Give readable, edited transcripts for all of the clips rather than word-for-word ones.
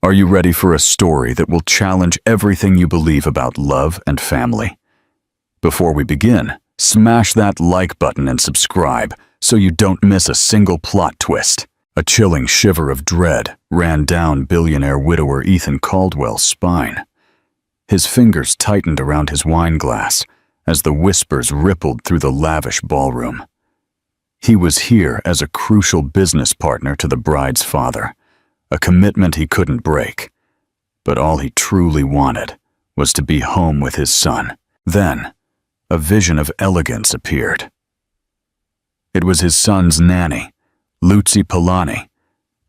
Are you ready for a story that will challenge everything you believe about love and family? Before we begin, smash that like button and subscribe so you don't miss a single plot twist. A chilling shiver of dread ran down billionaire widower Ethan Caldwell's spine. His fingers tightened around his wine glass as the whispers rippled through the lavish ballroom. He was here as a crucial business partner to the bride's father, a commitment he couldn't break. But all he truly wanted was to be home with his son. Then, a vision of elegance appeared. It was his son's nanny, Lucy Polani,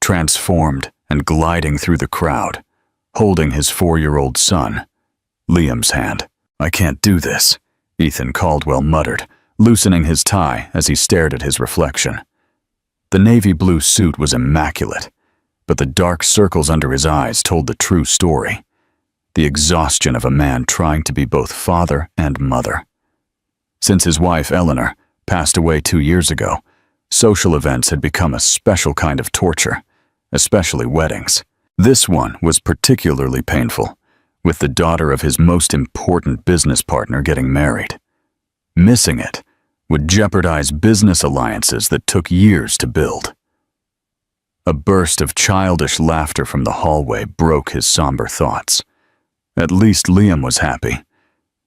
transformed and gliding through the crowd, holding his 4-year-old son, Liam's hand. "I can't do this," Ethan Caldwell muttered, loosening his tie as he stared at his reflection. The navy blue suit was immaculate, but the dark circles under his eyes told the true story. The exhaustion of a man trying to be both father and mother. Since his wife, Eleanor, passed away 2 years ago, social events had become a special kind of torture, especially weddings. This one was particularly painful, with the daughter of his most important business partner getting married. Missing it would jeopardize business alliances that took years to build. A burst of childish laughter from the hallway broke his somber thoughts. At least Liam was happy.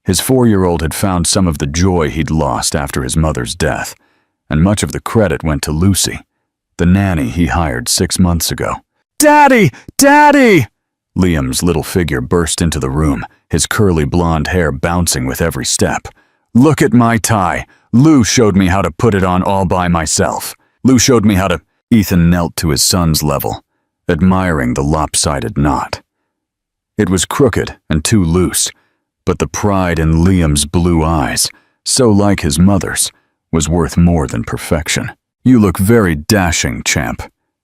His 4-year-old had found some of the joy he'd lost after his mother's death, and much of the credit went to Lucy, the nanny he hired 6 months ago. "Daddy! Daddy!" Liam's little figure burst into the room, his curly blonde hair bouncing with every step. "Look at my tie. Lou showed me how to put it on all by myself. Lou showed me how to—" Ethan knelt to his son's level, admiring the lopsided knot. It was crooked and too loose, but the pride in Liam's blue eyes, so like his mother's, was worth more than perfection. "You look very dashing, champ,"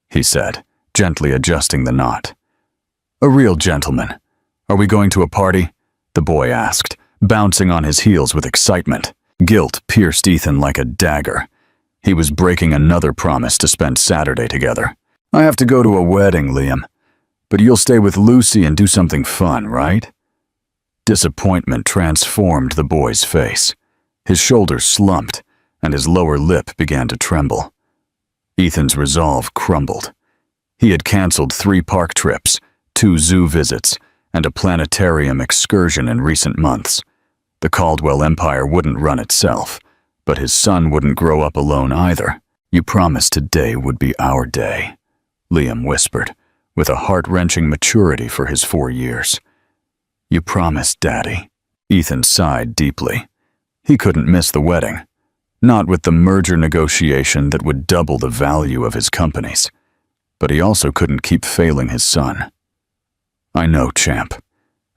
he said, gently adjusting the knot. "A real gentleman. Are we going to a party?" the boy asked, bouncing on his heels with excitement. Guilt pierced Ethan like a dagger. He was breaking another promise to spend Saturday together. "I have to go to a wedding, Liam. But you'll stay with Lucy and do something fun, right?" Disappointment transformed the boy's face. His shoulders slumped, and his lower lip began to tremble. Ethan's resolve crumbled. He had canceled 3 park trips, 2 zoo visits, and a planetarium excursion in recent months. The Caldwell empire wouldn't run itself, but his son wouldn't grow up alone either. "You promised today would be our day," Liam whispered, with a heart-wrenching maturity for his 4 years. "You promised, Daddy." Ethan sighed deeply. He couldn't miss the wedding, not with the merger negotiation that would double the value of his companies, but he also couldn't keep failing his son. "I know, champ,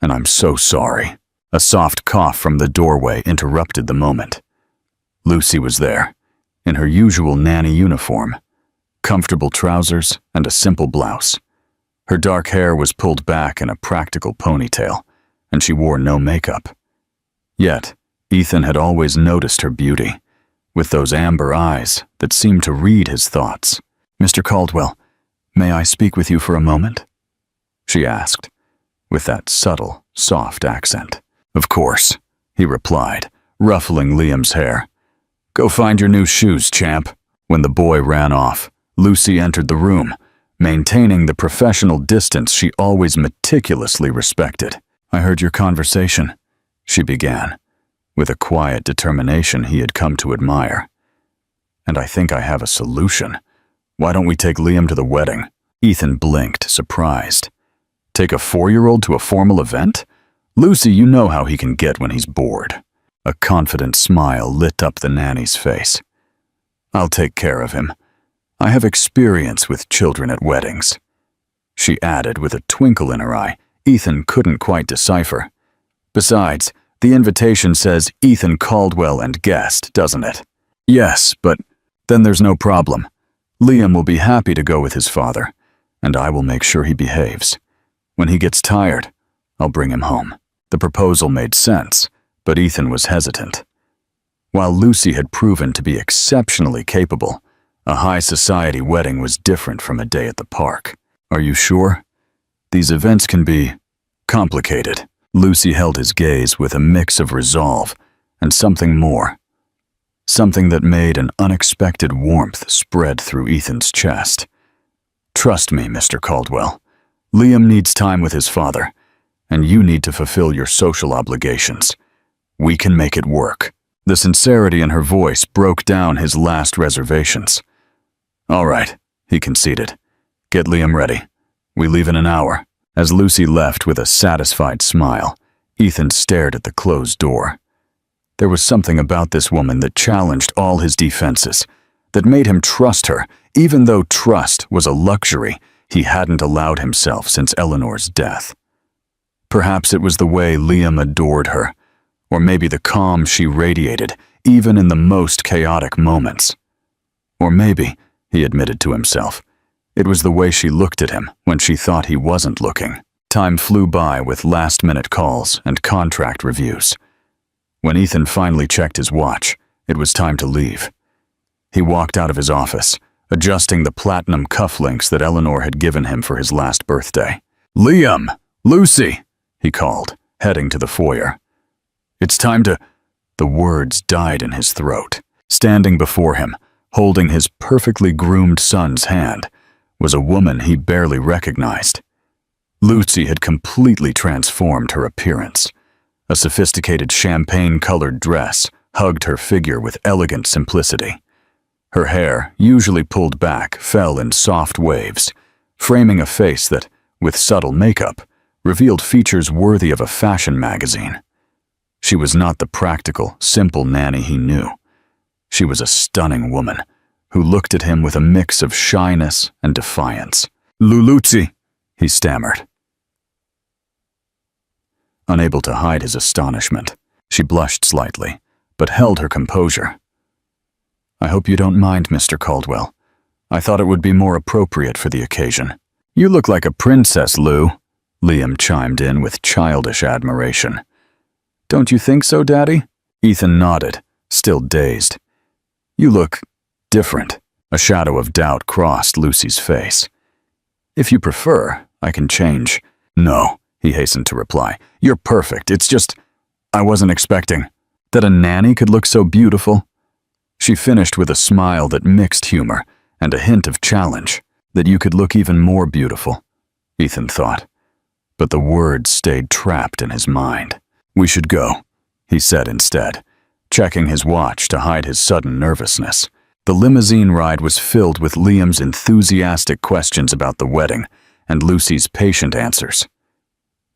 and I'm so sorry." A soft cough from the doorway interrupted the moment. Lucy was there, in her usual nanny uniform, comfortable trousers and a simple blouse. Her dark hair was pulled back in a practical ponytail, and she wore no makeup. Yet, Ethan had always noticed her beauty, with those amber eyes that seemed to read his thoughts. "Mr. Caldwell, may I speak with you for a moment?" she asked, with that subtle, soft accent. "Of course," he replied, ruffling Liam's hair. "Go find your new shoes, champ." When the boy ran off, Lucy entered the room, maintaining the professional distance she always meticulously respected. "I heard your conversation," she began, with a quiet determination he had come to admire. "And I think I have a solution. Why don't we take Liam to the wedding?" Ethan blinked, surprised. "Take a 4-year-old to a formal event? Lucy, you know how he can get when he's bored." A confident smile lit up the nanny's face. "I'll take care of him. I have experience with children at weddings," she added with a twinkle in her eye Ethan couldn't quite decipher. "Besides, the invitation says Ethan Caldwell and guest, doesn't it?" "Yes, but then there's no problem. Liam will be happy to go with his father, and I will make sure he behaves. When he gets tired, I'll bring him home." The proposal made sense, but Ethan was hesitant. While Lucy had proven to be exceptionally capable, a high society wedding was different from a day at the park. "Are you sure?" These events can be complicated. Lucy held his gaze with a mix of resolve and something more. Something that made an unexpected warmth spread through Ethan's chest. Trust me, Mr. Caldwell. Liam needs time with his father, and you need to fulfill your social obligations. We can make it work. The sincerity in her voice broke down his last reservations. All right, he conceded. Get Liam ready. We leave in an hour. As Lucy left with a satisfied smile, Ethan stared at the closed door. There was something about this woman that challenged all his defenses, that made him trust her, even though trust was a luxury he hadn't allowed himself since Eleanor's death. Perhaps it was the way Liam adored her, or maybe the calm she radiated, even in the most chaotic moments. Or maybe, he admitted to himself, it was the way she looked at him when she thought he wasn't looking. Time flew by with last-minute calls and contract reviews. When Ethan finally checked his watch, it was time to leave. He walked out of his office, adjusting the platinum cufflinks that Eleanor had given him for his last birthday. "Liam! Lucy!" he called, heading to the foyer. "It's time to—" The words died in his throat. Standing before him, holding his perfectly groomed son's hand, was a woman he barely recognized. Lucy had completely transformed her appearance. A sophisticated champagne-colored dress hugged her figure with elegant simplicity. Her hair, usually pulled back, fell in soft waves, framing a face that, with subtle makeup, revealed features worthy of a fashion magazine. She was not the practical, simple Nanny he knew. She was a stunning woman who looked at him with a mix of shyness and defiance. "Lucy," he stammered. Unable to hide his astonishment, she blushed slightly, but held her composure. "I hope you don't mind, Mr. Caldwell. I thought it would be more appropriate for the occasion." "You look like a princess, Lou," Liam chimed in with childish admiration. "Don't you think so, Daddy?" Ethan nodded, still dazed. "You look different." A shadow of doubt crossed Lucy's face. "If you prefer, I can change." "No," he hastened to reply. "You're perfect. It's just, I wasn't expecting that a nanny could look so beautiful." She finished with a smile that mixed humor and a hint of challenge. "That you could look even more beautiful," Ethan thought. But the words stayed trapped in his mind. "We should go," he said instead, checking his watch to hide his sudden nervousness. The limousine ride was filled with Liam's enthusiastic questions about the wedding and Lucy's patient answers.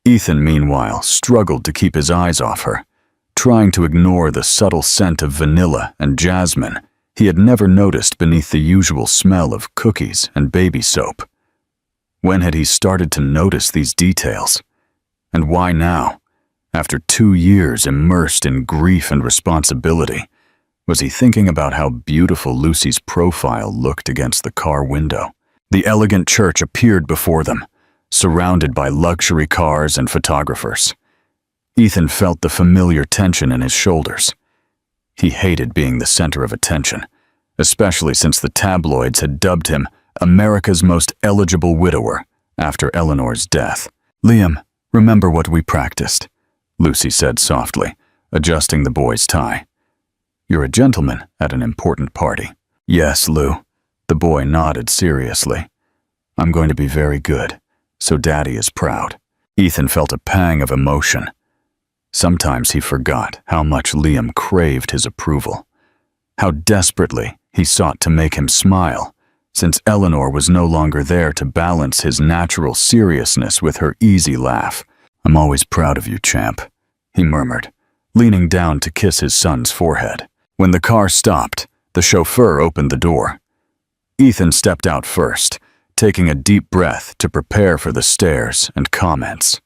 Ethan, meanwhile, struggled to keep his eyes off her, trying to ignore the subtle scent of vanilla and jasmine he had never noticed beneath the usual smell of cookies and baby soap. When had he started to notice these details? And why now, after 2 years immersed in grief and responsibility, was he thinking about how beautiful Lucy's profile looked against the car window? The elegant church appeared before them, surrounded by luxury cars and photographers. Ethan felt the familiar tension in his shoulders. He hated being the center of attention, especially since the tabloids had dubbed him America's most eligible widower after Eleanor's death. "Liam, remember what we practiced," Lucy said softly, adjusting the boy's tie. "You're a gentleman at an important party." "Yes, Lou." The boy nodded seriously. "I'm going to be very good, so Daddy is proud." Ethan felt a pang of emotion. Sometimes he forgot how much Liam craved his approval, how desperately he sought to make him smile, since Eleanor was no longer there to balance his natural seriousness with her easy laugh. "I'm always proud of you, champ," he murmured, leaning down to kiss his son's forehead. When the car stopped, the chauffeur opened the door. Ethan stepped out first, taking a deep breath to prepare for the stares and comments.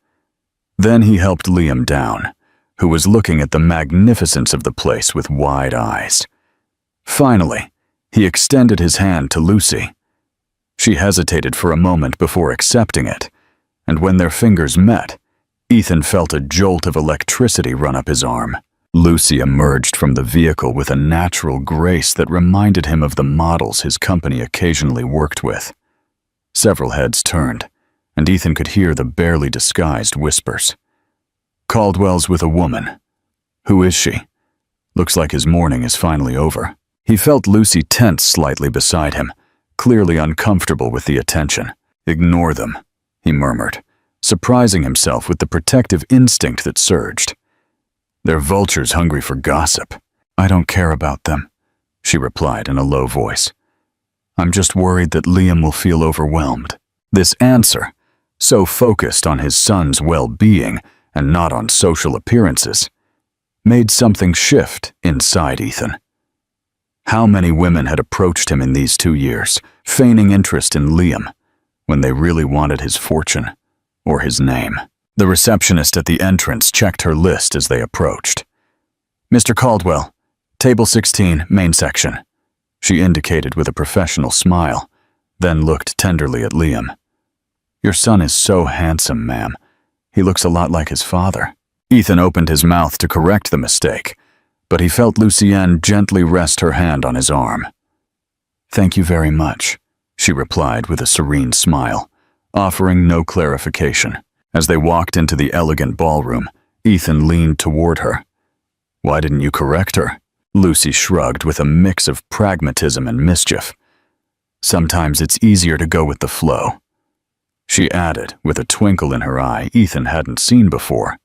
Then he helped Liam down, who was looking at the magnificence of the place with wide eyes. Finally, he extended his hand to Lucy. She hesitated for a moment before accepting it, and when their fingers met, Ethan felt a jolt of electricity run up his arm. Lucy emerged from the vehicle with a natural grace that reminded him of the models his company occasionally worked with. Several heads turned, and Ethan could hear the barely disguised whispers. "Caldwell's with a woman. Who is she? Looks like his morning is finally over." He felt Lucy tense slightly beside him, clearly uncomfortable with the attention. "Ignore them," he murmured, surprising himself with the protective instinct that surged. "They're vultures hungry for gossip." "I don't care about them," she replied in a low voice. "I'm just worried that Liam will feel overwhelmed." This answer, so focused on his son's well-being and not on social appearances, made something shift inside Ethan. How many women had approached him in these 2 years, feigning interest in Liam, when they really wanted his fortune or his name? The receptionist at the entrance checked her list as they approached. "Mr. Caldwell, table 16, main section," she indicated with a professional smile, then looked tenderly at Liam. "Your son is so handsome, ma'am. He looks a lot like his father." Ethan opened his mouth to correct the mistake, but he felt Lucienne gently rest her hand on his arm. "Thank you very much," she replied with a serene smile, offering no clarification. As they walked into the elegant ballroom, Ethan leaned toward her. "Why didn't you correct her?" Lucy shrugged with a mix of pragmatism and mischief. "Sometimes it's easier to go with the flow," she added with a twinkle in her eye Ethan hadn't seen before.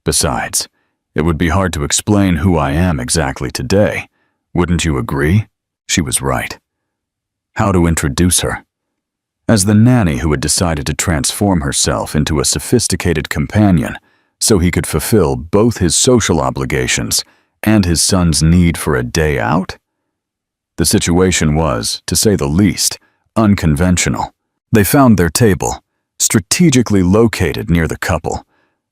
"Besides, it would be hard to explain who I am exactly today. Wouldn't you agree?" She was right. How to introduce her? As the nanny who had decided to transform herself into a sophisticated companion so he could fulfill both his social obligations and his son's need for a day out? The situation was, to say the least, unconventional. They found their table, strategically located near the couple,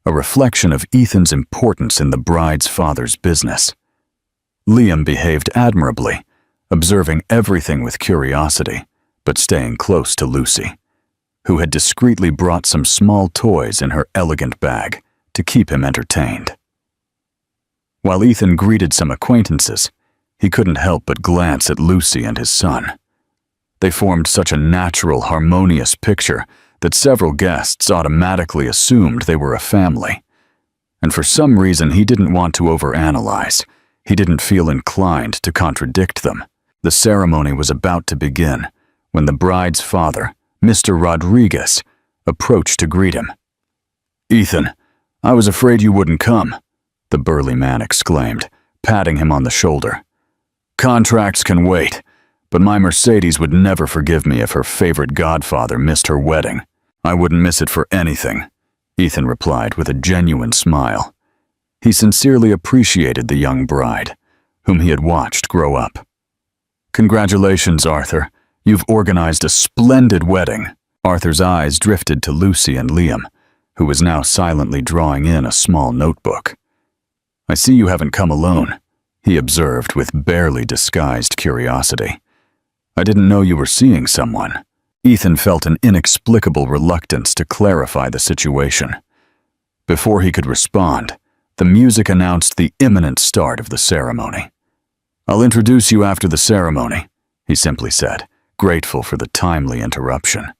a reflection of Ethan's importance in the bride's father's business. Liam behaved admirably, observing everything with curiosity, but staying close to Lucy, who had discreetly brought some small toys in her elegant bag to keep him entertained. While Ethan greeted some acquaintances, he couldn't help but glance at Lucy and his son. They formed such a natural, harmonious picture that several guests automatically assumed they were a family. And for some reason he didn't want to overanalyze. He didn't feel inclined to contradict them. The ceremony was about to begin when the bride's father, Mr. Rodriguez, approached to greet him. "Ethan, I was afraid you wouldn't come," the burly man exclaimed, patting him on the shoulder. "Contracts can wait, but my Mercedes would never forgive me if her favorite godfather missed her wedding." "I wouldn't miss it for anything," Ethan replied with a genuine smile. He sincerely appreciated the young bride, whom he had watched grow up. "Congratulations, Arthur. You've organized a splendid wedding." Arthur's eyes drifted to Lucy and Liam, who was now silently drawing in a small notebook. "I see you haven't come alone," he observed with barely disguised curiosity. "I didn't know you were seeing someone." Ethan felt an inexplicable reluctance to clarify the situation. Before he could respond, the music announced the imminent start of the ceremony. "I'll introduce you after the ceremony," he simply said, grateful for the timely interruption.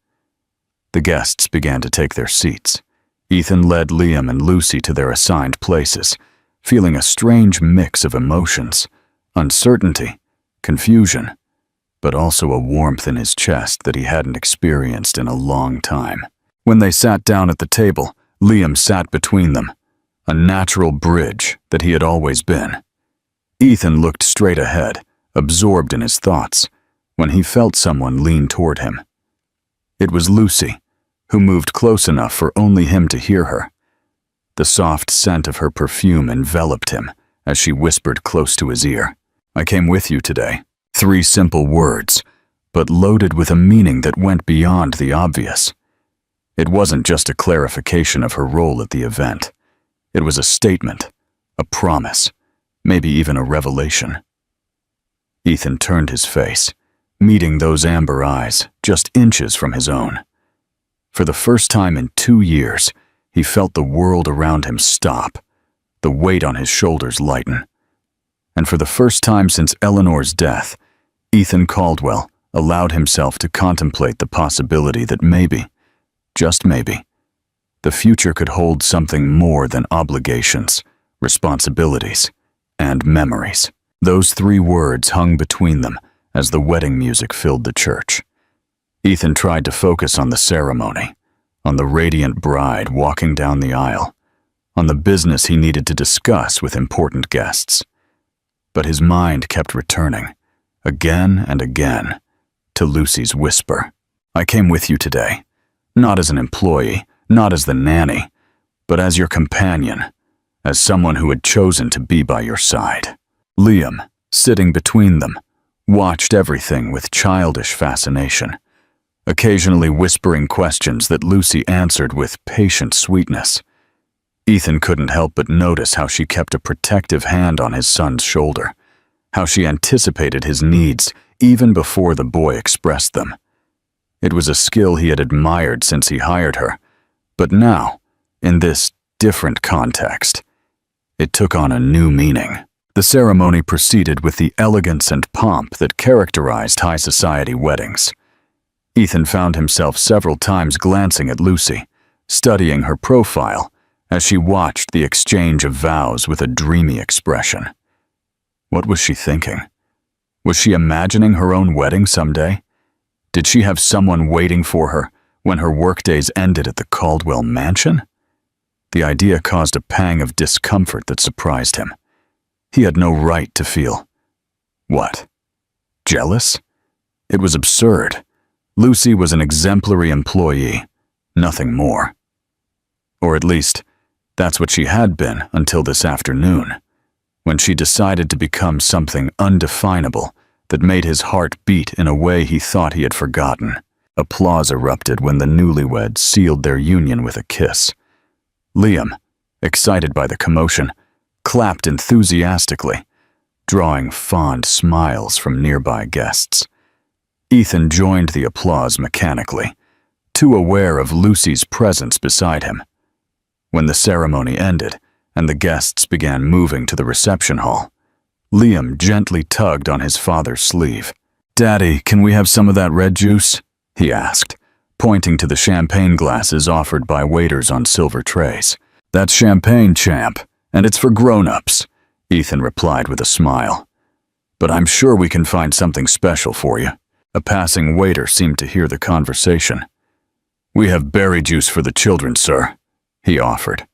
The guests began to take their seats. Ethan led Liam and Lucy to their assigned places, feeling a strange mix of emotions, uncertainty, confusion, but also a warmth in his chest that he hadn't experienced in a long time. When they sat down at the table, Liam sat between them, a natural bridge that he had always been. Ethan looked straight ahead, absorbed in his thoughts, when he felt someone lean toward him. It was Lucy, who moved close enough for only him to hear her. The soft scent of her perfume enveloped him as she whispered close to his ear. "I came with you today." 3 simple words, but loaded with a meaning that went beyond the obvious. It wasn't just a clarification of her role at the event. It was a statement, a promise, maybe even a revelation. Ethan turned his face, meeting those amber eyes just inches from his own. For the first time in 2 years, he felt the world around him stop, the weight on his shoulders lighten. And for the first time since Eleanor's death, Ethan Caldwell allowed himself to contemplate the possibility that maybe, just maybe, the future could hold something more than obligations, responsibilities, and memories. Those 3 words hung between them as the wedding music filled the church. Ethan tried to focus on the ceremony, on the radiant bride walking down the aisle, on the business he needed to discuss with important guests. But his mind kept returning, again and again, to Lucy's whisper. "I came with you today, not as an employee, not as the nanny, but as your companion, as someone who had chosen to be by your side." Liam, sitting between them, watched everything with childish fascination, occasionally whispering questions that Lucy answered with patient sweetness. Ethan couldn't help but notice how she kept a protective hand on his son's shoulder, how she anticipated his needs even before the boy expressed them. It was a skill he had admired since he hired her, but now, in this different context, it took on a new meaning. The ceremony proceeded with the elegance and pomp that characterized high society weddings. Ethan found himself several times glancing at Lucy, studying her profile as she watched the exchange of vows with a dreamy expression. What was she thinking? Was she imagining her own wedding someday? Did she have someone waiting for her when her workdays ended at the Caldwell mansion? The idea caused a pang of discomfort that surprised him. He had no right to feel, what, jealous? It was absurd. Lucy was an exemplary employee, nothing more. Or at least, that's what she had been until this afternoon, when she decided to become something undefinable that made his heart beat in a way he thought he had forgotten. Applause erupted when the newlyweds sealed their union with a kiss. Liam, excited by the commotion, clapped enthusiastically, drawing fond smiles from nearby guests. Ethan joined the applause mechanically, too aware of Lucy's presence beside him. When the ceremony ended and the guests began moving to the reception hall, Liam gently tugged on his father's sleeve. "Daddy, can we have some of that red juice?" he asked, pointing to the champagne glasses offered by waiters on silver trays. "That's champagne, champ, and it's for grown-ups," Ethan replied with a smile. "But I'm sure we can find something special for you." A passing waiter seemed to hear the conversation. "We have berry juice for the children, sir," he offered,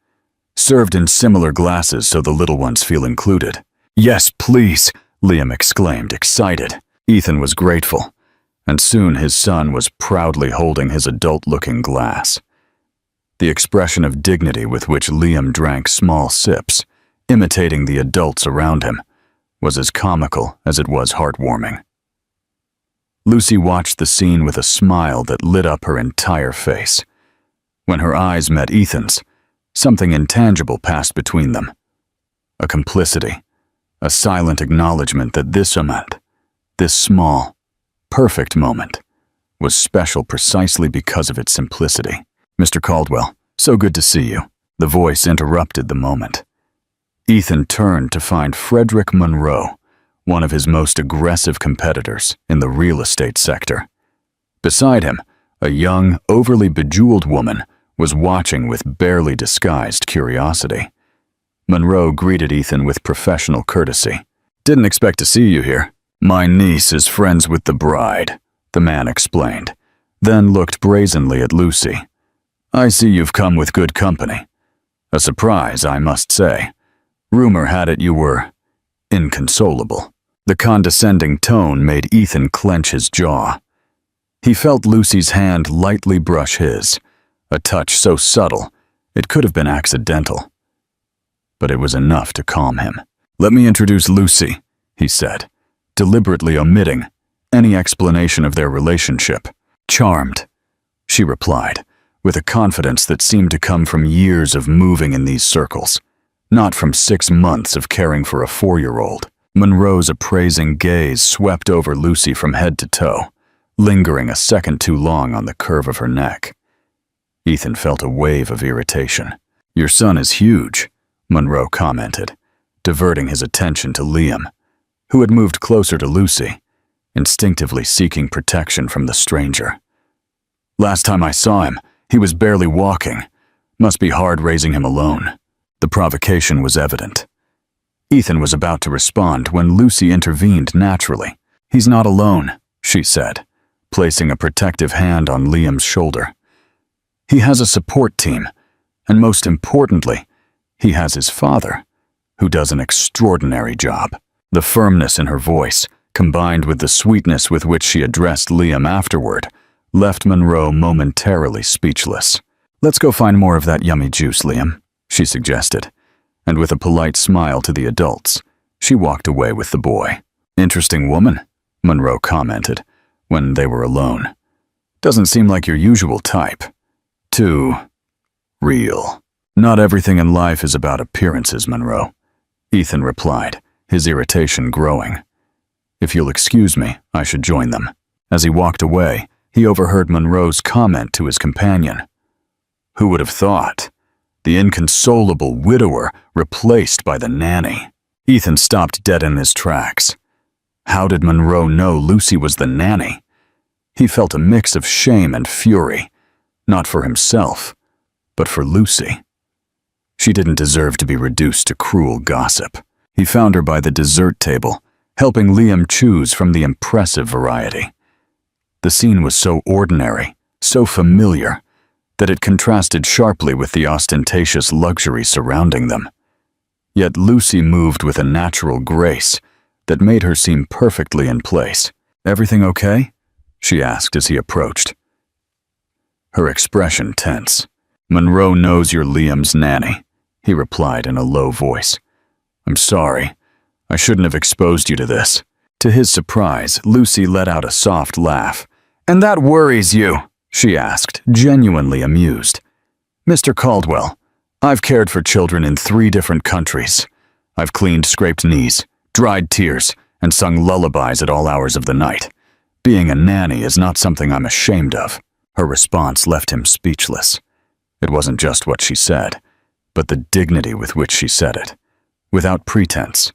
served in similar glasses so the little ones feel included. "Yes, please," Liam exclaimed, excited. Ethan was grateful, and soon his son was proudly holding his adult-looking glass. The expression of dignity with which Liam drank small sips, imitating the adults around him, was as comical as it was heartwarming. Lucy watched the scene with a smile that lit up her entire face. When her eyes met Ethan's, something intangible passed between them. A complicity, a silent acknowledgement that this moment, this small, perfect moment, was special precisely because of its simplicity. "Mr. Caldwell, so good to see you." The voice interrupted the moment. Ethan turned to find Frederick Monroe, one of his most aggressive competitors in the real estate sector. Beside him, a young, overly bejeweled woman was watching with barely disguised curiosity. Monroe greeted Ethan with professional courtesy. "Didn't expect to see you here." "My niece is friends with the bride," the man explained, then looked brazenly at Lucy. "I see you've come with good company. A surprise, I must say. Rumor had it you were inconsolable." The condescending tone made Ethan clench his jaw. He felt Lucy's hand lightly brush his, a touch so subtle it could have been accidental. But it was enough to calm him. "Let me introduce Lucy," he said, deliberately omitting any explanation of their relationship. "Charmed," she replied, with a confidence that seemed to come from years of moving in these circles, not from 6 months of caring for a 4-year-old. Monroe's appraising gaze swept over Lucy from head to toe, lingering a second too long on the curve of her neck. Ethan felt a wave of irritation. "Your son is huge," Monroe commented, diverting his attention to Liam, who had moved closer to Lucy, instinctively seeking protection from the stranger. "Last time I saw him, He was barely walking. Must be hard raising him alone. The provocation was evident. Ethan was about to respond when Lucy intervened naturally. "He's not alone," she said, placing a protective hand on Liam's shoulder. "He has a support team, and most importantly, he has his father, who does an extraordinary job." The firmness in her voice, combined with the sweetness with which she addressed Liam afterward, left Monroe momentarily speechless. "Let's go find more of that yummy juice, Liam," she suggested, and with a polite smile to the adults, she walked away with the boy. "Interesting woman," Monroe commented when they were alone. "Doesn't seem like your usual type. Too real." "Not everything in life is about appearances, Monroe," Ethan replied, his irritation growing. "If you'll excuse me, I should join them." As he walked away, he overheard Monroe's comment to his companion. Who would have thought? The inconsolable widower replaced by the nanny. Ethan stopped dead in his tracks. How did Monroe know Lucy was the nanny? He felt a mix of shame and fury, not for himself, but for Lucy. She didn't deserve to be reduced to cruel gossip. He found her by the dessert table, helping Liam choose from the impressive variety. The scene was so ordinary, so familiar, that it contrasted sharply with the ostentatious luxury surrounding them. Yet Lucy moved with a natural grace that made her seem perfectly in place. "Everything okay?" she asked as he approached, her expression tense. "Monroe knows you're Liam's nanny," he replied in a low voice. "I'm sorry. I shouldn't have exposed you to this." To his surprise, Lucy let out a soft laugh. "And that worries you?" she asked, genuinely amused. "Mr. Caldwell, I've cared for children in 3 different countries. I've cleaned scraped knees, dried tears, and sung lullabies at all hours of the night. Being a nanny is not something I'm ashamed of." Her response left him speechless. It wasn't just what she said, but the dignity with which she said it. Without pretense,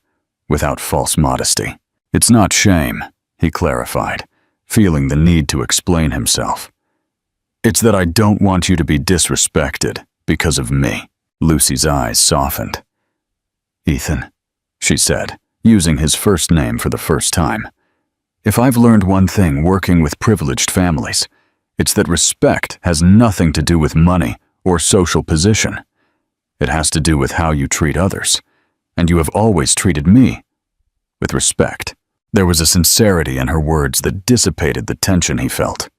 without false modesty. "It's not shame," he clarified, feeling the need to explain himself. "It's that I don't want you to be disrespected because of me." Lucy's eyes softened. "Ethan," she said, using his first name for the first time. "If I've learned one thing working with privileged families, it's that respect has nothing to do with money or social position. It has to do with how you treat others, and you have always treated me with respect." There was a sincerity in her words that dissipated the tension he felt.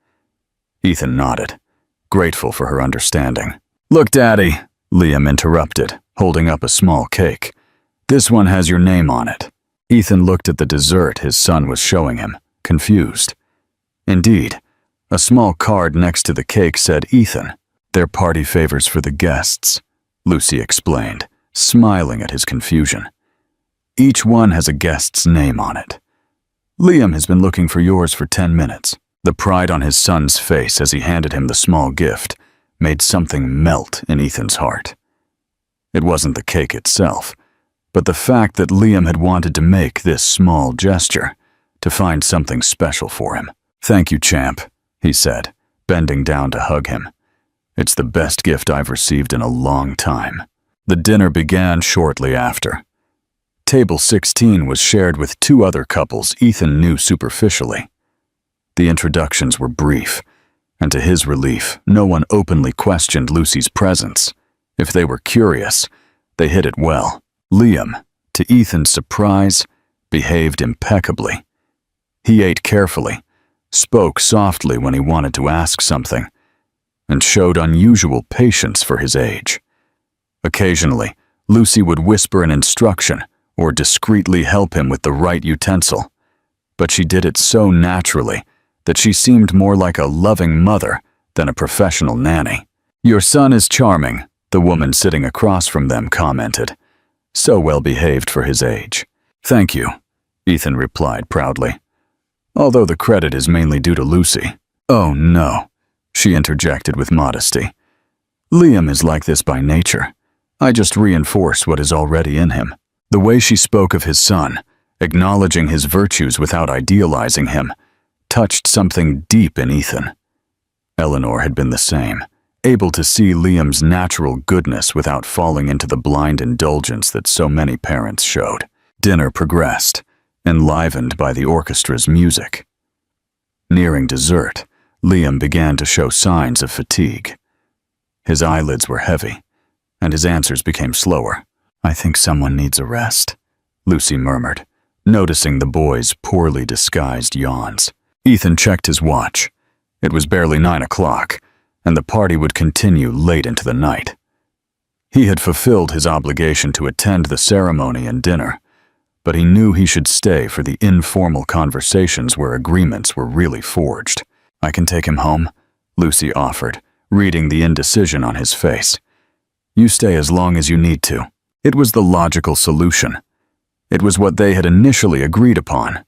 Ethan nodded, grateful for her understanding. "Look, Daddy," Liam interrupted, holding up a small cake. "This one has your name on it." Ethan looked at the dessert his son was showing him, confused. Indeed, a small card next to the cake said Ethan. "They're party favors for the guests," Lucy explained, smiling at his confusion. "Each one has a guest's name on it. Liam has been looking for yours for 10 minutes. The pride on his son's face as he handed him the small gift made something melt in Ethan's heart. It wasn't the cake itself, but the fact that Liam had wanted to make this small gesture, to find something special for him. "Thank you, champ," he said, bending down to hug him. "It's the best gift I've received in a long time." The dinner began shortly after. Table 16 was shared with 2 other couples Ethan knew superficially. The introductions were brief, and to his relief, no one openly questioned Lucy's presence. If they were curious, they hid it well. Liam, to Ethan's surprise, behaved impeccably. He ate carefully, spoke softly when he wanted to ask something, and showed unusual patience for his age. Occasionally, Lucy would whisper an instruction or discreetly help him with the right utensil, but she did it so naturally that she seemed more like a loving mother than a professional nanny. "Your son is charming," the woman sitting across from them commented. "So well behaved for his age." "Thank you," Ethan replied proudly, although the credit is mainly due to Lucy. "Oh no," she interjected with modesty. "Liam is like this by nature. I just reinforce what is already in him." The way she spoke of his son, acknowledging his virtues without idealizing him, touched something deep in Ethan. Eleanor had been the same, able to see Liam's natural goodness without falling into the blind indulgence that so many parents showed. Dinner progressed, enlivened by the orchestra's music. Nearing dessert, Liam began to show signs of fatigue. His eyelids were heavy, and his answers became slower. "I think someone needs a rest," Lucy murmured, noticing the boy's poorly disguised yawns. Ethan checked his watch. It was barely 9 o'clock, and the party would continue late into the night. He had fulfilled his obligation to attend the ceremony and dinner, but he knew he should stay for the informal conversations where agreements were really forged. "I can take him home," Lucy offered, reading the indecision on his face. "You stay as long as you need to." It was the logical solution. It was what they had initially agreed upon.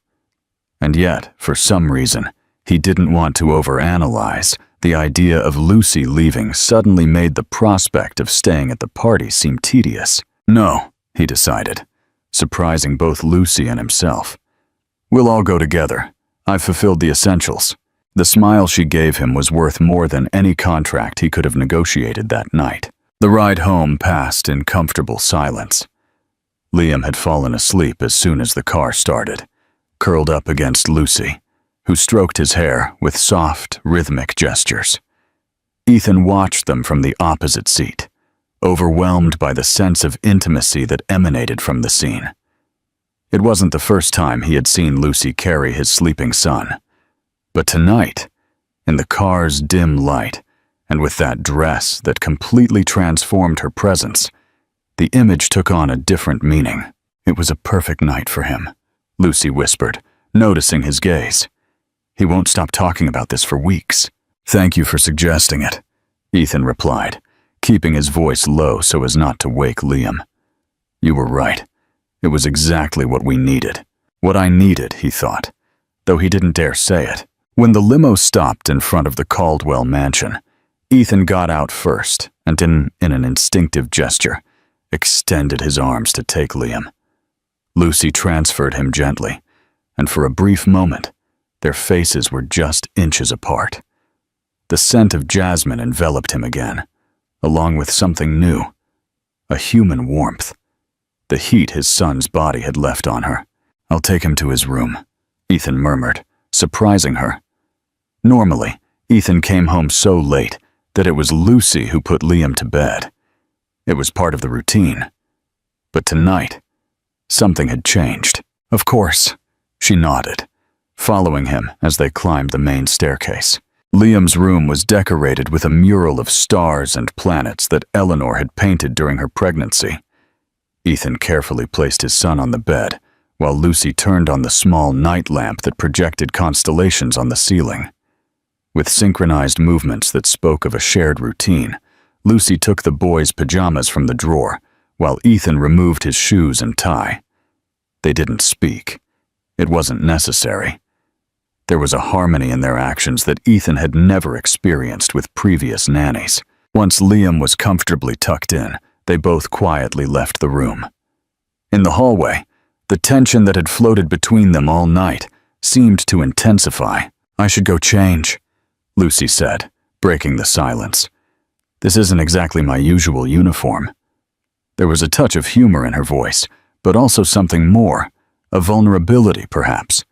And yet, for some reason, he didn't want to overanalyze. The idea of Lucy leaving suddenly made the prospect of staying at the party seem tedious. "No," he decided, surprising both Lucy and himself. "We'll all go together. I've fulfilled the essentials." The smile she gave him was worth more than any contract he could have negotiated that night. The ride home passed in comfortable silence. Liam had fallen asleep as soon as the car started, curled up against Lucy, who stroked his hair with soft, rhythmic gestures. Ethan watched them from the opposite seat, overwhelmed by the sense of intimacy that emanated from the scene. It wasn't the first time he had seen Lucy carry his sleeping son, but tonight, in the car's dim light, and with that dress that completely transformed her presence, the image took on a different meaning. "It was a perfect night for him," Lucy whispered, noticing his gaze. "He won't stop talking about this for weeks." "Thank you for suggesting it," Ethan replied, keeping his voice low so as not to wake Liam. "You were right. It was exactly what we needed." What I needed, he thought, though he didn't dare say it. When the limo stopped in front of the Caldwell mansion, Ethan got out first and, in an instinctive gesture, extended his arms to take Liam. Lucy transferred him gently, and for a brief moment, their faces were just inches apart. The scent of jasmine enveloped him again, along with something new, a human warmth, the heat his son's body had left on her. "I'll take him to his room," Ethan murmured, surprising her. Normally, Ethan came home so late that it was Lucy who put Liam to bed. It was part of the routine. But tonight, something had changed. "Of course," she nodded, following him as they climbed the main staircase. Liam's room was decorated with a mural of stars and planets that Eleanor had painted during her pregnancy. Ethan carefully placed his son on the bed, while Lucy turned on the small night lamp that projected constellations on the ceiling. With synchronized movements that spoke of a shared routine, Lucy took the boy's pajamas from the drawer, while Ethan removed his shoes and tie. They didn't speak. It wasn't necessary. There was a harmony in their actions that Ethan had never experienced with previous nannies. Once Liam was comfortably tucked in, they both quietly left the room. In the hallway, the tension that had floated between them all night seemed to intensify. "I should go change," Lucy said, breaking the silence. "This isn't exactly my usual uniform." There was a touch of humor in her voice, but also something more, a vulnerability perhaps,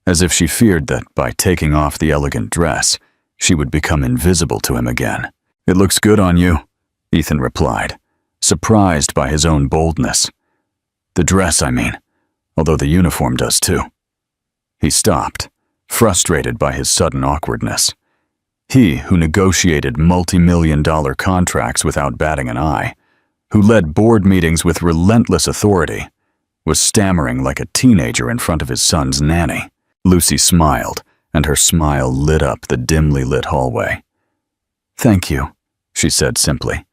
as if she feared that by taking off the elegant dress, she would become invisible to him again. "It looks good on you," Ethan replied, surprised by his own boldness. "The dress, I mean, although the uniform does too." He stopped, frustrated by his sudden awkwardness. He, who negotiated multi-million-dollar contracts without batting an eye, who led board meetings with relentless authority, was stammering like a teenager in front of his son's nanny. Lucy smiled, and her smile lit up the dimly lit hallway. "Thank you," she said simply.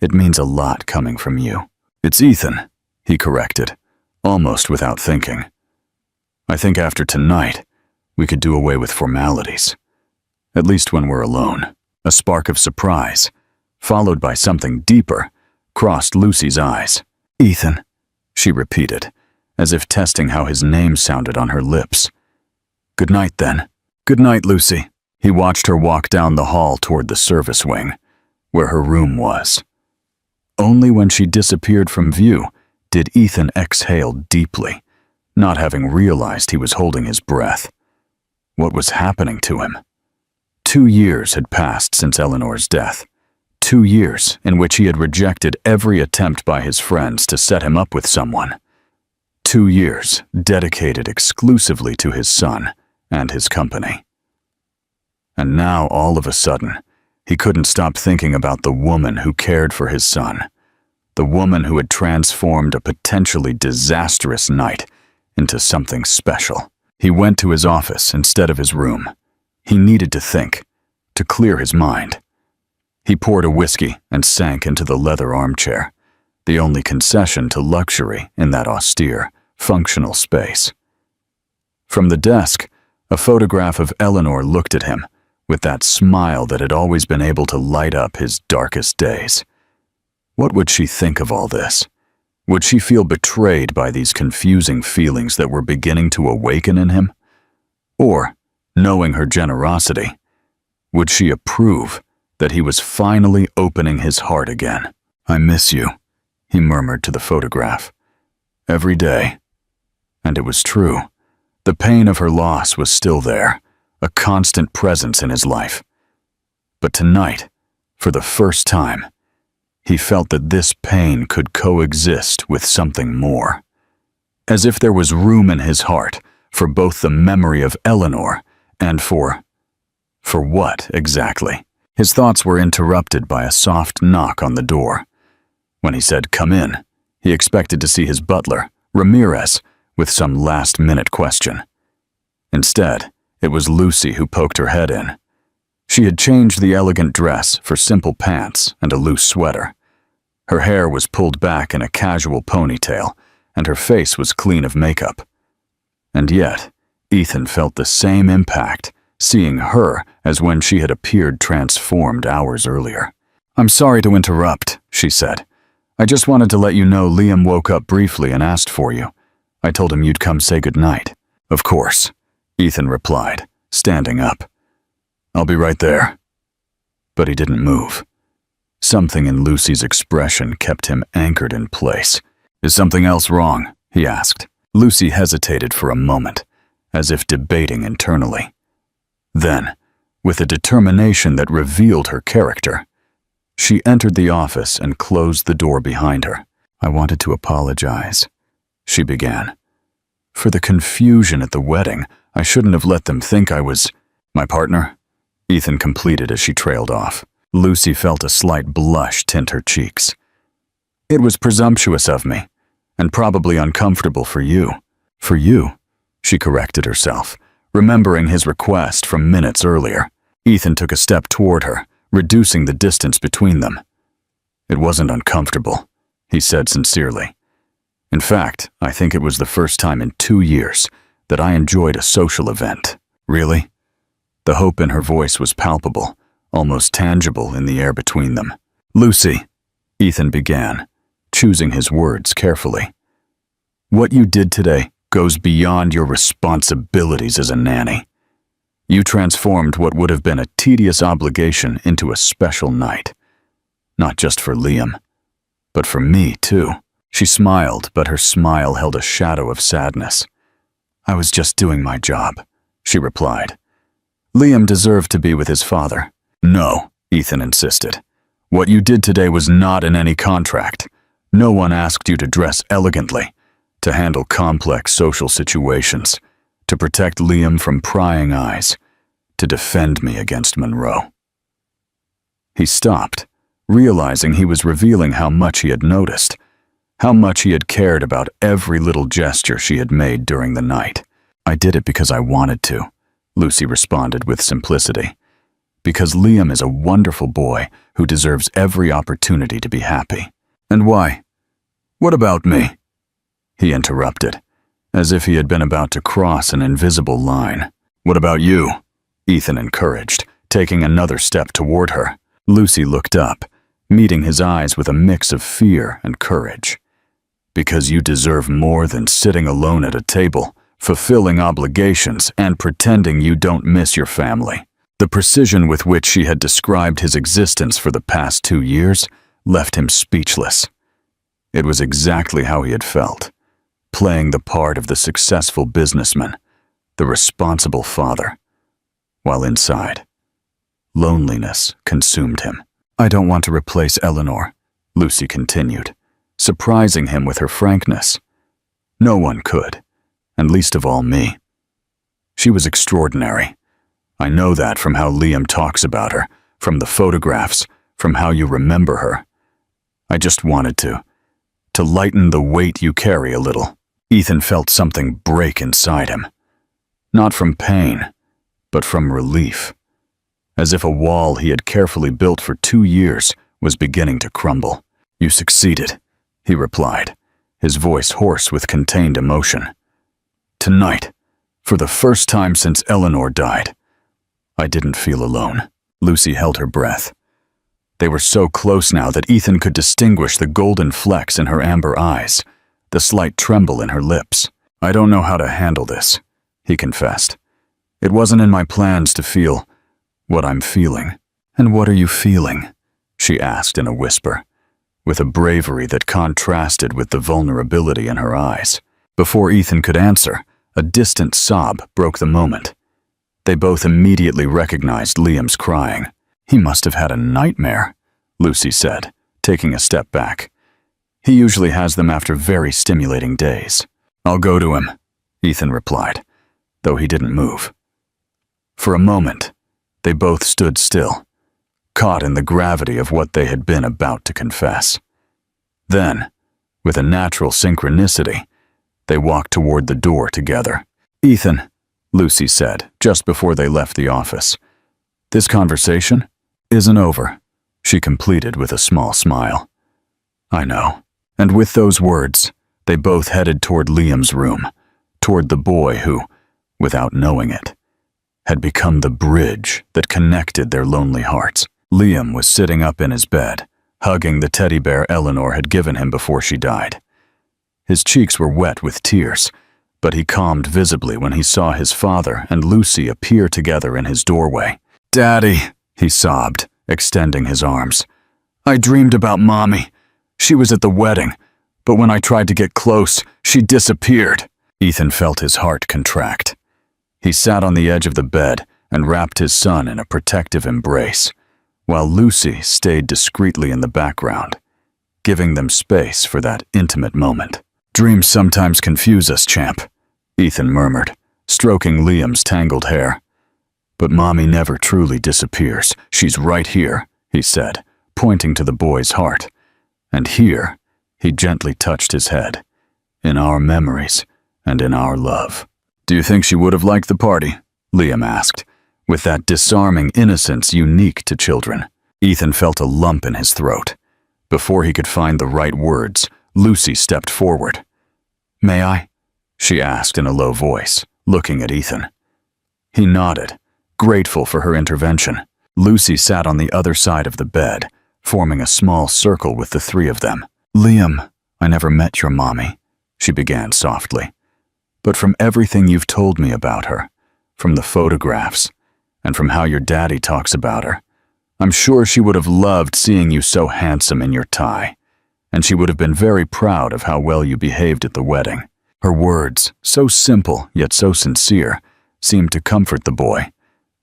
"It means a lot coming from you." "It's Ethan," he corrected, almost without thinking. "I think after tonight, we could do away with formalities. At least when we're alone." A spark of surprise, followed by something deeper, crossed Lucy's eyes. "Ethan," she repeated, as if testing how his name sounded on her lips. "Good night, then." "Good night, Lucy." He watched her walk down the hall toward the service wing, where her room was. Only when she disappeared from view did Ethan exhale deeply, not having realized he was holding his breath. What was happening to him? 2 years had passed since Eleanor's death. 2 years in which he had rejected every attempt by his friends to set him up with someone. 2 years dedicated exclusively to his son and his company. And now, all of a sudden, he couldn't stop thinking about the woman who cared for his son, the woman who had transformed a potentially disastrous night into something special. He went to his office instead of his room. He needed to think, to clear his mind. He poured a whiskey and sank into the leather armchair, the only concession to luxury in that austere, functional space. From the desk, a photograph of Eleanor looked at him with that smile that had always been able to light up his darkest days. What would she think of all this? Would she feel betrayed by these confusing feelings that were beginning to awaken in him? Or, knowing her generosity, would she approve that he was finally opening his heart again? "I miss you," he murmured to the photograph. "Every day." And it was true. The pain of her loss was still there, a constant presence in his life. But tonight, for the first time, he felt that this pain could coexist with something more. As if there was room in his heart for both the memory of Eleanor and for what exactly? His thoughts were interrupted by a soft knock on the door. When he said, "Come in," he expected to see his butler, Ramirez, with some last-minute question. Instead, it was Lucy who poked her head in. She had changed the elegant dress for simple pants and a loose sweater. Her hair was pulled back in a casual ponytail, and her face was clean of makeup. And yet, Ethan felt the same impact seeing her as when she had appeared transformed hours earlier. "I'm sorry to interrupt," she said. "I just wanted to let you know Liam woke up briefly and asked for you. I told him you'd come say goodnight." "Of course," Ethan replied, standing up. "I'll be right there." But he didn't move. Something in Lucy's expression kept him anchored in place. "Is something else wrong?" he asked. Lucy hesitated for a moment, as if debating internally. Then, with a determination that revealed her character, she entered the office and closed the door behind her. "I wanted to apologize," she began. "For the confusion at the wedding, I shouldn't have let them think I was my partner," Ethan completed as she trailed off. Lucy felt a slight blush tint her cheeks. "It was presumptuous of me, and probably uncomfortable for you." "For you," she corrected herself, remembering his request from minutes earlier. Ethan took a step toward her, reducing the distance between them. "It wasn't uncomfortable," he said sincerely. "In fact, I think it was the first time in 2 years that I enjoyed a social event." "Really?" The hope in her voice was palpable, almost tangible in the air between them. "Lucy," Ethan began, choosing his words carefully. "What you did today goes beyond your responsibilities as a nanny. You transformed what would have been a tedious obligation into a special night. Not just for Liam, but for me, too." She smiled, but her smile held a shadow of sadness. "I was just doing my job," she replied. "Liam deserved to be with his father." "No," Ethan insisted. "What you did today was not in any contract. No one asked you to dress elegantly, to handle complex social situations, to protect Liam from prying eyes, to defend me against Monroe." He stopped, realizing he was revealing how much he had noticed, how much he had cared about every little gesture she had made during the night. "I did it because I wanted to," Lucy responded with simplicity. "Because Liam is a wonderful boy who deserves every opportunity to be happy." "And why? What about me?" he interrupted, as if he had been about to cross an invisible line. "What about you?" Ethan encouraged, taking another step toward her. Lucy looked up, meeting his eyes with a mix of fear and courage. "Because you deserve more than sitting alone at a table, fulfilling obligations, and pretending you don't miss your family." The precision with which she had described his existence for the past 2 years left him speechless. It was exactly how he had felt, playing the part of the successful businessman, the responsible father, while inside, loneliness consumed him. "I don't want to replace Eleanor," Lucy continued, surprising him with her frankness. "No one could, and least of all me. She was extraordinary. I know that from how Liam talks about her, from the photographs, from how you remember her. I just wanted to lighten the weight you carry a little." Ethan felt something break inside him. Not from pain, but from relief. As if a wall he had carefully built for 2 years was beginning to crumble. "You succeeded," he replied, his voice hoarse with contained emotion. "Tonight, for the first time since Eleanor died, I didn't feel alone." Lucy held her breath. They were so close now that Ethan could distinguish the golden flecks in her amber eyes, the slight tremble in her lips. "I don't know how to handle this," he confessed. "It wasn't in my plans to feel what I'm feeling." "And what are you feeling?" she asked in a whisper, with a bravery that contrasted with the vulnerability in her eyes. Before Ethan could answer, a distant sob broke the moment. They both immediately recognized Liam's crying. "He must have had a nightmare," Lucy said, taking a step back. "He usually has them after very stimulating days." "I'll go to him," Ethan replied, though he didn't move. For a moment, they both stood still, caught in the gravity of what they had been about to confess. Then, with a natural synchronicity, they walked toward the door together. "Ethan," Lucy said just before they left the office, "this conversation isn't over," she completed with a small smile. "I know." And with those words, they both headed toward Liam's room, toward the boy who, without knowing it, had become the bridge that connected their lonely hearts. Liam was sitting up in his bed, hugging the teddy bear Eleanor had given him before she died. His cheeks were wet with tears, but he calmed visibly when he saw his father and Lucy appear together in his doorway. "Daddy," he sobbed, extending his arms. "I dreamed about Mommy. She was at the wedding, but when I tried to get close, she disappeared." Ethan felt his heart contract. He sat on the edge of the bed and wrapped his son in a protective embrace, while Lucy stayed discreetly in the background, giving them space for that intimate moment. "Dreams sometimes confuse us, champ," Ethan murmured, stroking Liam's tangled hair. "But Mommy never truly disappears. She's right here," he said, pointing to the boy's heart. "And here," he gently touched his head, "in our memories and in our love." "Do you think she would have liked the party?" Liam asked, with that disarming innocence unique to children. Ethan felt a lump in his throat. Before he could find the right words, Lucy stepped forward. "May I?" she asked in a low voice, looking at Ethan. He nodded, grateful for her intervention. Lucy sat on the other side of the bed, forming a small circle with the three of them. "Liam, I never met your mommy," she began softly. "But from everything you've told me about her, from the photographs, and from how your daddy talks about her, I'm sure she would have loved seeing you so handsome in your tie, and she would have been very proud of how well you behaved at the wedding." Her words, so simple yet so sincere, seemed to comfort the boy,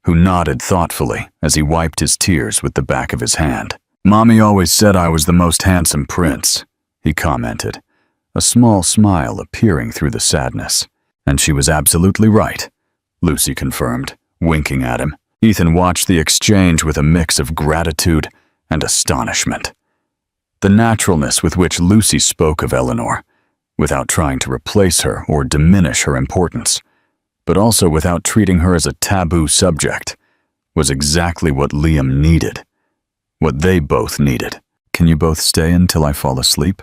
who nodded thoughtfully as he wiped his tears with the back of his hand. "Mommy always said I was the most handsome prince," he commented, a small smile appearing through the sadness. "And she was absolutely right," Lucy confirmed, winking at him. Ethan watched the exchange with a mix of gratitude and astonishment. The naturalness with which Lucy spoke of Eleanor, without trying to replace her or diminish her importance, but also without treating her as a taboo subject, was exactly what Liam needed, what they both needed. "Can you both stay until I fall asleep?"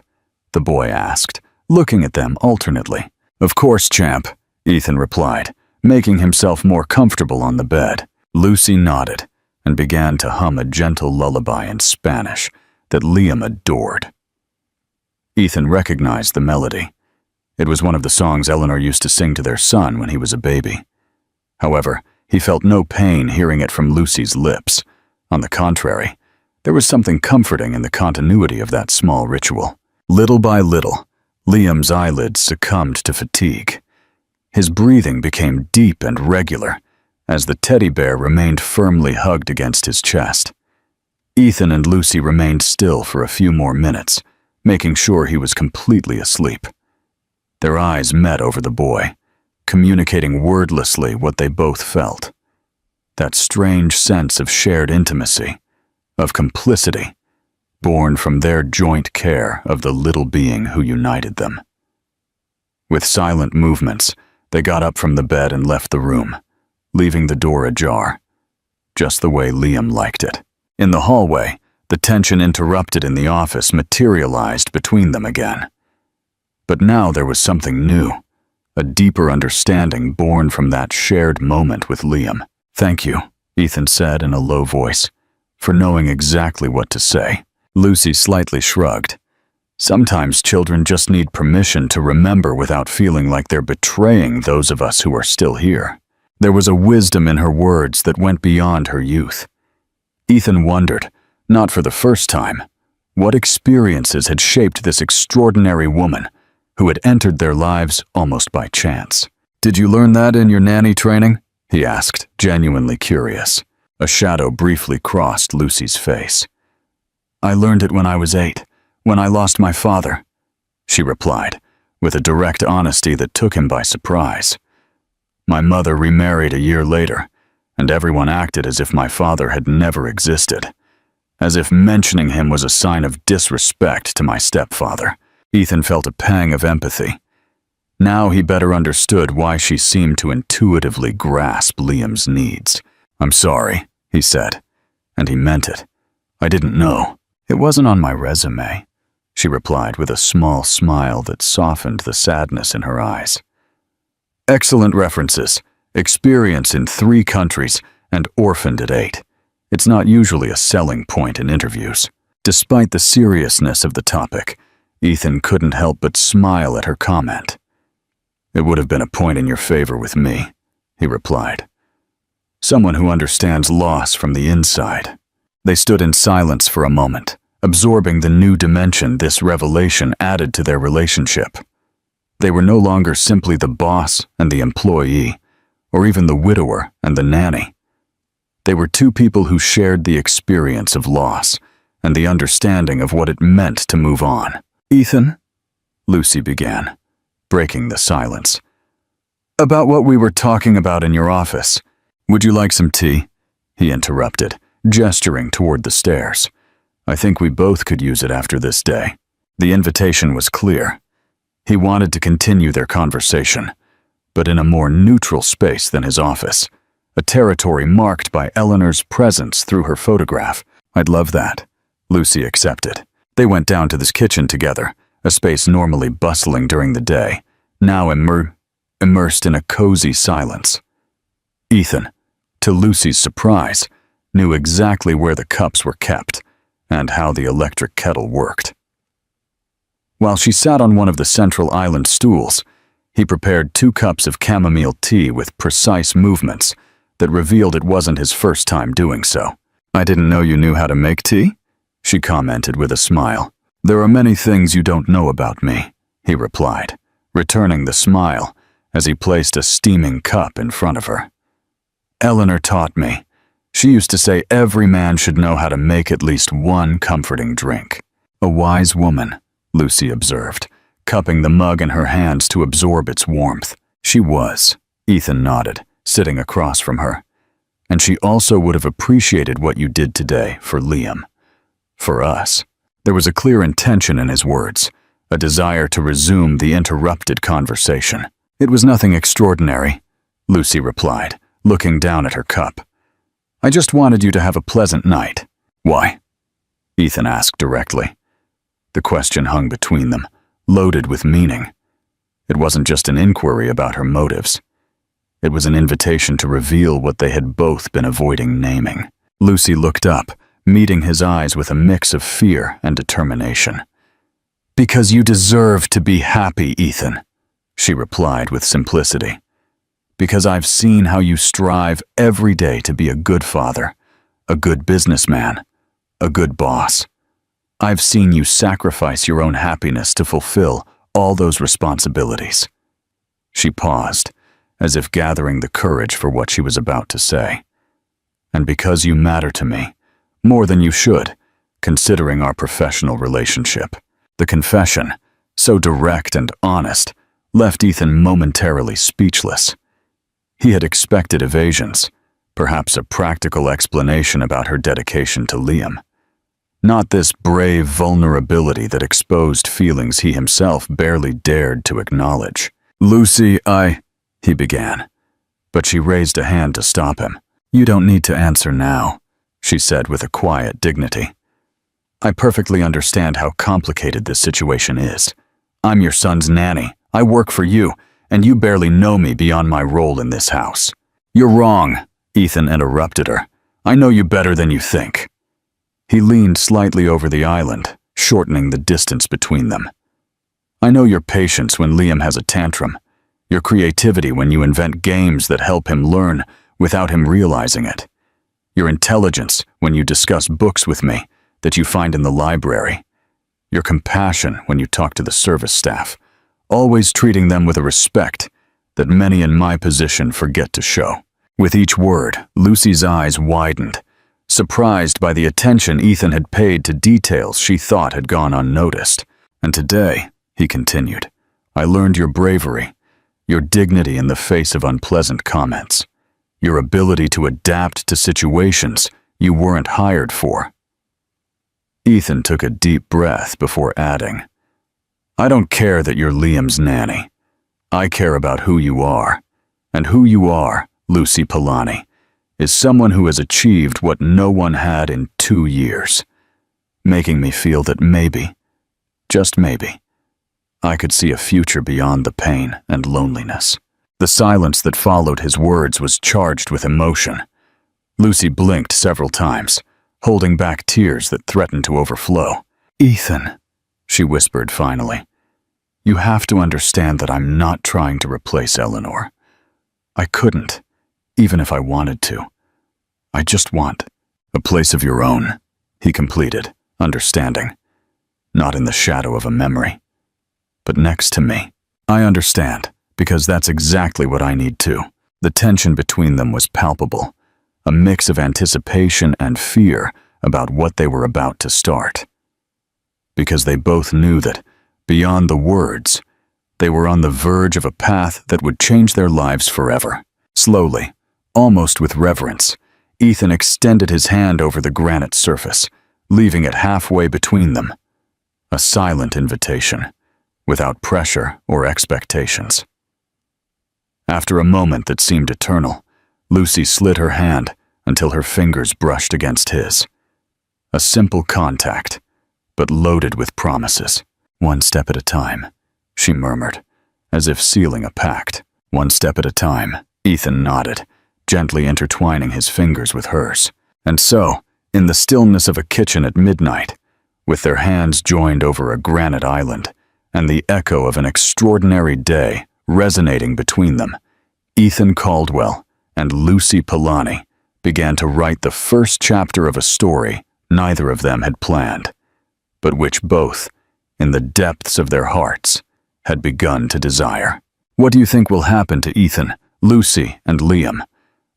the boy asked, looking at them alternately. "Of course, champ," Ethan replied, making himself more comfortable on the bed. Lucy nodded and began to hum a gentle lullaby in Spanish that Liam adored. Ethan recognized the melody. It was one of the songs Eleanor used to sing to their son when he was a baby. However, He felt no pain hearing it from Lucy's lips. On the contrary, there was something comforting in the continuity of that small ritual. Little by little, Liam's eyelids succumbed to fatigue. His breathing became deep and regular as the teddy bear remained firmly hugged against his chest. Ethan and Lucy remained still for a few more minutes, making sure he was completely asleep. Their eyes met over the boy, communicating wordlessly what they both felt. That strange sense of shared intimacy, of complicity, born from their joint care of the little being who united them. With silent movements, they got up from the bed and left the room, leaving the door ajar, just the way Liam liked it. In the hallway, the tension interrupted in the office materialized between them again. But now there was something new, a deeper understanding born from that shared moment with Liam. "Thank you," Ethan said in a low voice, "for knowing exactly what to say." Lucy slightly shrugged. Sometimes children just need permission to remember without feeling like they're betraying those of us who are still here. There was a wisdom in her words that went beyond her youth. Ethan wondered, not for the first time, what experiences had shaped this extraordinary woman who had entered their lives almost by chance. "Did you learn that in your nanny training?" he asked, genuinely curious. A shadow briefly crossed Lucy's face. "I learned it when I was 8, when I lost my father," she replied, with a direct honesty that took him by surprise. "My mother remarried a year later, and everyone acted as if my father had never existed, as if mentioning him was a sign of disrespect to my stepfather." Ethan felt a pang of empathy. Now he better understood why she seemed to intuitively grasp Liam's needs. "I'm sorry," he said, and he meant it. "I didn't know. It wasn't on my resume," she replied with a small smile that softened the sadness in her eyes. "Excellent references, experience in 3 countries, and orphaned at 8. It's not usually a selling point in interviews." Despite the seriousness of the topic, Ethan couldn't help but smile at her comment. "It would have been a point in your favor with me," he replied. "Someone who understands loss from the inside." They stood in silence for a moment, absorbing the new dimension this revelation added to their relationship. They were no longer simply the boss and the employee, or even the widower and the nanny. They were 2 people who shared the experience of loss and the understanding of what it meant to move on. "Ethan," Lucy began, breaking the silence, "about what we were talking about in your office. Would you like some tea?" he interrupted, gesturing toward the stairs. "I think we both could use it after this day." The invitation was clear. He wanted to continue their conversation, but in a more neutral space than his office, a territory marked by Eleanor's presence through her photograph. "I'd love that," Lucy accepted. They went down to this kitchen together, a space normally bustling during the day, now immersed in a cozy silence. Ethan, to Lucy's surprise, knew exactly where the cups were kept and how the electric kettle worked. While she sat on one of the central island stools, he prepared 2 cups of chamomile tea with precise movements that revealed it wasn't his first time doing so. "I didn't know you knew how to make tea," she commented with a smile. "There are many things you don't know about me," he replied, returning the smile as he placed a steaming cup in front of her. "Eleanor taught me. She used to say every man should know how to make at least one comforting drink." "A wise woman," Lucy observed, cupping the mug in her hands to absorb its warmth. "She was," Ethan nodded, sitting across from her. "And she also would have appreciated what you did today for Liam. For us." There was a clear intention in his words, a desire to resume the interrupted conversation. "It was nothing extraordinary," Lucy replied, looking down at her cup. "I just wanted you to have a pleasant night." "Why?" Ethan asked directly. The question hung between them, loaded with meaning. It wasn't just an inquiry about her motives. It was an invitation to reveal what they had both been avoiding naming. Lucy looked up, meeting his eyes with a mix of fear and determination. "Because you deserve to be happy, Ethan," she replied with simplicity. because I've seen how you strive every day to be a good father, a good businessman, a good boss. I've seen you sacrifice your own happiness to fulfill all those responsibilities." She paused, as if gathering the courage for what she was about to say. "And because you matter to me, more than you should, considering our professional relationship." The confession, so direct and honest, left Ethan momentarily speechless. He had expected evasions, perhaps a practical explanation about her dedication to Liam. Not this brave vulnerability that exposed feelings he himself barely dared to acknowledge. "Lucy, he began, but she raised a hand to stop him. "You don't need to answer now," she said with a quiet dignity. "I perfectly understand how complicated this situation is. I'm your son's nanny. I work for you, and you barely know me beyond my role in this house." "You're wrong," Ethan interrupted her. "I know you better than you think." He leaned slightly over the island, shortening the distance between them. "I know your patience when Liam has a tantrum, your creativity when you invent games that help him learn without him realizing it, your intelligence when you discuss books with me that you find in the library, your compassion when you talk to the service staff, always treating them with a respect that many in my position forget to show." With each word, Lucy's eyes widened, surprised by the attention Ethan had paid to details she thought had gone unnoticed. "And today," he continued, "I learned your bravery, your dignity in the face of unpleasant comments, your ability to adapt to situations you weren't hired for." Ethan took a deep breath before adding, "I don't care that you're Liam's nanny. I care about who you are, and who you are, Lucy Polani, is someone who has achieved what no one had in 2 years, making me feel that maybe, just maybe, I could see a future beyond the pain and loneliness." The silence that followed his words was charged with emotion. Lucy blinked several times, holding back tears that threatened to overflow. "Ethan," she whispered finally, "you have to understand that I'm not trying to replace Eleanor. I couldn't, even if I wanted to. I just want a place of your own," he completed, understanding. "Not in the shadow of a memory, but next to me." "I understand, because that's exactly what I need too." The tension between them was palpable, a mix of anticipation and fear about what they were about to start. Because they both knew that, beyond the words, they were on the verge of a path that would change their lives forever. Slowly, almost with reverence, Ethan extended his hand over the granite surface, leaving it halfway between them. A silent invitation, without pressure or expectations. After a moment that seemed eternal, Lucy slid her hand until her fingers brushed against his. A simple contact, but loaded with promises. "One step at a time," she murmured, as if sealing a pact. "One step at a time," Ethan nodded, gently intertwining his fingers with hers. And so, in the stillness of a kitchen at midnight, with their hands joined over a granite island, and the echo of an extraordinary day resonating between them, Ethan Caldwell and Lucy Polani began to write the first chapter of a story neither of them had planned, but which both, in the depths of their hearts, had begun to desire. What do you think will happen to Ethan, Lucy, and Liam?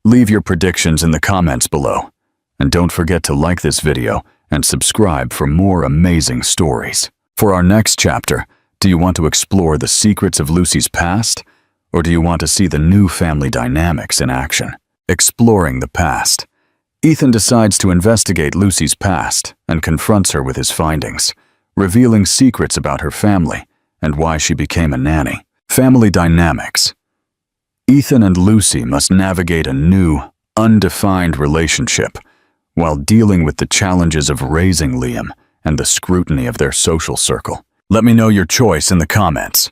Leave your predictions in the comments below, and don't forget to like this video and subscribe for more amazing stories. For our next chapter, do you want to explore the secrets of Lucy's past, or do you want to see the new family dynamics in action? Exploring the past. Ethan decides to investigate Lucy's past and confronts her with his findings, revealing secrets about her family and why she became a nanny. Family dynamics. Ethan and Lucy must navigate a new, undefined relationship while dealing with the challenges of raising Liam and the scrutiny of their social circle. Let me know your choice in the comments.